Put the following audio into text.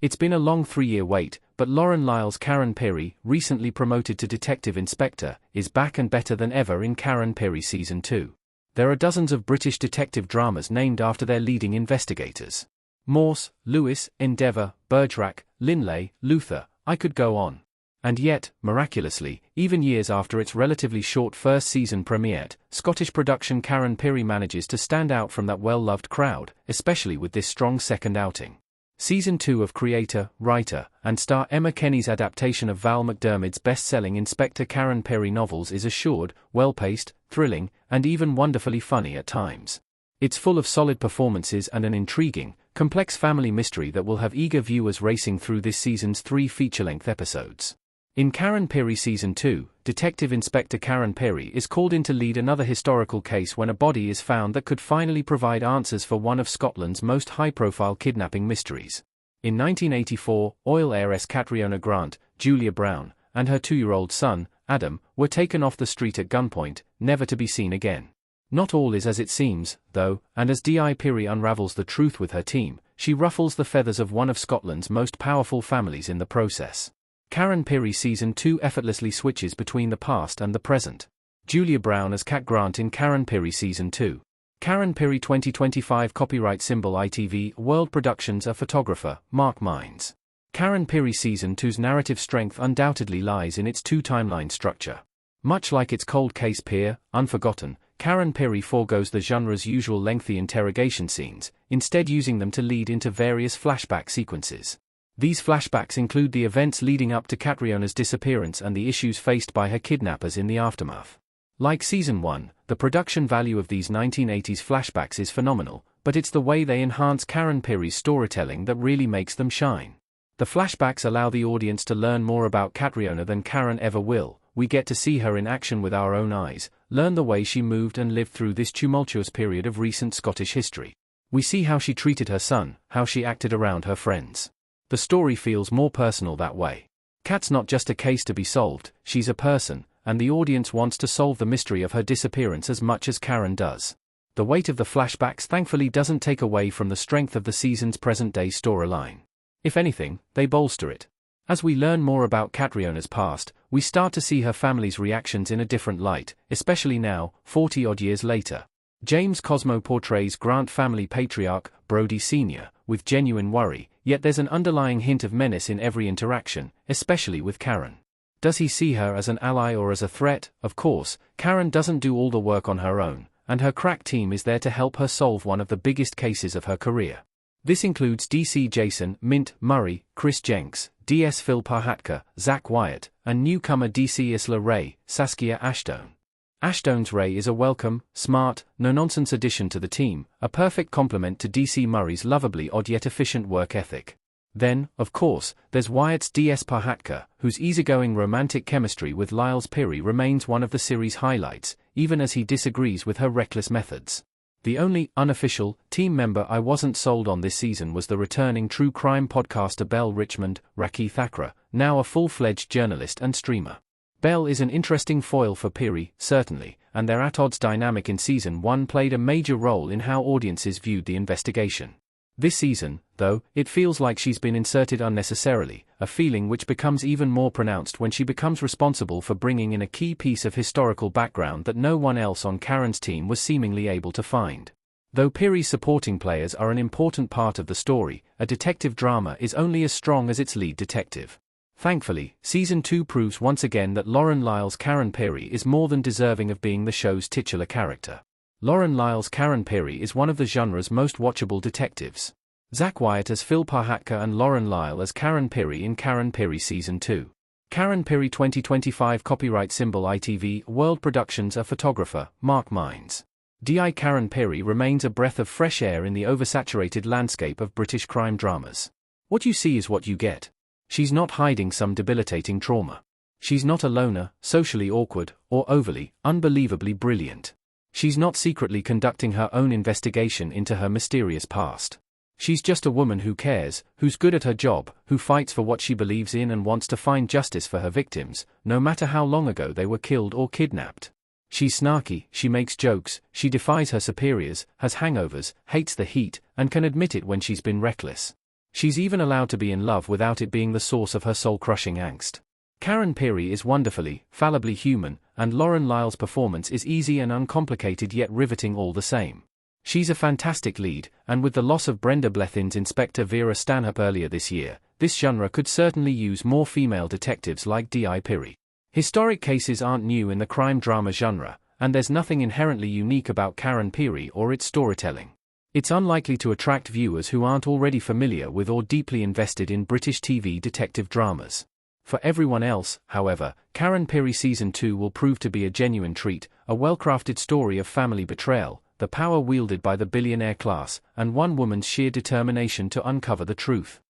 It's been a long 3-year wait, but Lauren Lyle's Karen Pirie, recently promoted to Detective Inspector, is back and better than ever in Karen Pirie Season 2. There are dozens of British detective dramas named after their leading investigators. Morse, Lewis, Endeavour, Bergerac, Linlay, Luther, I could go on. And yet, miraculously, even years after its relatively short first season premiered, Scottish production Karen Pirie manages to stand out from that well-loved crowd, especially with this strong second outing. Season 2 of creator, writer, and star Emma Kenny's adaptation of Val McDermid's best-selling Inspector Karen Pirie novels is assured, well-paced, thrilling, and even wonderfully funny at times. It's full of solid performances and an intriguing, complex family mystery that will have eager viewers racing through this season's 3 feature-length episodes. In Karen Pirie Season 2, Detective Inspector Karen Pirie is called in to lead another historical case when a body is found that could finally provide answers for one of Scotland's most high-profile kidnapping mysteries. In 1984, oil heiress Catriona Grant, Julia Brown, and her 2-year-old son, Adam, were taken off the street at gunpoint, never to be seen again. Not all is as it seems, though, and as D.I. Pirie unravels the truth with her team, she ruffles the feathers of one of Scotland's most powerful families in the process. Karen Pirie Season 2 effortlessly switches between the past and the present. Julia Brown as Cat Grant in Karen Pirie Season 2. Karen Pirie 2025 Copyright symbol ITV World Productions. A photographer, Mark Mines. Karen Pirie Season 2's narrative strength undoubtedly lies in its 2-timeline structure. Much like its cold case peer, Unforgotten, Karen Pirie forgoes the genre's usual lengthy interrogation scenes, instead using them to lead into various flashback sequences. These flashbacks include the events leading up to Catriona's disappearance and the issues faced by her kidnappers in the aftermath. Like Season 1, the production value of these 1980s flashbacks is phenomenal, but it's the way they enhance Karen Pirie's storytelling that really makes them shine. The flashbacks allow the audience to learn more about Catriona than Karen ever will. We get to see her in action with our own eyes, learn the way she moved and lived through this tumultuous period of recent Scottish history. We see how she treated her son, how she acted around her friends. The story feels more personal that way. Kat's not just a case to be solved, she's a person, and the audience wants to solve the mystery of her disappearance as much as Karen does. The weight of the flashbacks thankfully doesn't take away from the strength of the season's present-day storyline. If anything, they bolster it. As we learn more about Catriona's past, we start to see her family's reactions in a different light, especially now, 40-odd years later. James Cosmo portrays Grant family patriarch, Brodie Sr., with genuine worry, yet there's an underlying hint of menace in every interaction, especially with Karen. Does he see her as an ally or as a threat? Of course, Karen doesn't do all the work on her own, and her crack team is there to help her solve one of the biggest cases of her career. This includes DC Jason, Mint, Murray, Chris Jenks, DS Phil Parhatka, Zach Wyatt, and newcomer DC Isla Ray, Saskia Ashton. Ashton's Ray is a welcome, smart, no-nonsense addition to the team, a perfect complement to DC Murray's lovably odd yet efficient work ethic. Then, of course, there's Wyatt's DS Parhatka, whose easygoing romantic chemistry with Lyle's Pirie remains one of the series' highlights, even as he disagrees with her reckless methods. The only unofficial team member I wasn't sold on this season was the returning true crime podcaster Belle Richmond, Rakhi Thakra, now a full-fledged journalist and streamer. Belle is an interesting foil for Pirie, certainly, and their at-odds dynamic in Season 1 played a major role in how audiences viewed the investigation. This season, though, it feels like she's been inserted unnecessarily, a feeling which becomes even more pronounced when she becomes responsible for bringing in a key piece of historical background that no one else on Karen's team was seemingly able to find. Though Pirie's supporting players are an important part of the story, a detective drama is only as strong as its lead detective. Thankfully, Season 2 proves once again that Lauren Lyle's Karen Pirie is more than deserving of being the show's titular character. Lauren Lyle's Karen Pirie is one of the genre's most watchable detectives. Zach Wyatt as Phil Parhatka and Lauren Lyle as Karen Pirie in Karen Pirie Season 2. Karen Pirie 2025 Copyright symbol ITV World Productions. A photographer, Mark Mines. D.I. Karen Pirie remains a breath of fresh air in the oversaturated landscape of British crime dramas. What you see is what you get. She's not hiding some debilitating trauma. She's not a loner, socially awkward, or overly, unbelievably brilliant. She's not secretly conducting her own investigation into her mysterious past. She's just a woman who cares, who's good at her job, who fights for what she believes in and wants to find justice for her victims, no matter how long ago they were killed or kidnapped. She's snarky, she makes jokes, she defies her superiors, has hangovers, hates the heat, and can admit it when she's been reckless. She's even allowed to be in love without it being the source of her soul-crushing angst. Karen Pirie is wonderfully, fallibly human, and Lauren Lyle's performance is easy and uncomplicated yet riveting all the same. She's a fantastic lead, and with the loss of Brenda Blethyn's Inspector Vera Stanhope earlier this year, this genre could certainly use more female detectives like D.I. Pirie. Historic cases aren't new in the crime drama genre, and there's nothing inherently unique about Karen Pirie or its storytelling. It's unlikely to attract viewers who aren't already familiar with or deeply invested in British TV detective dramas. For everyone else, however, Karen Pirie Season 2 will prove to be a genuine treat, a well-crafted story of family betrayal, the power wielded by the billionaire class, and one woman's sheer determination to uncover the truth.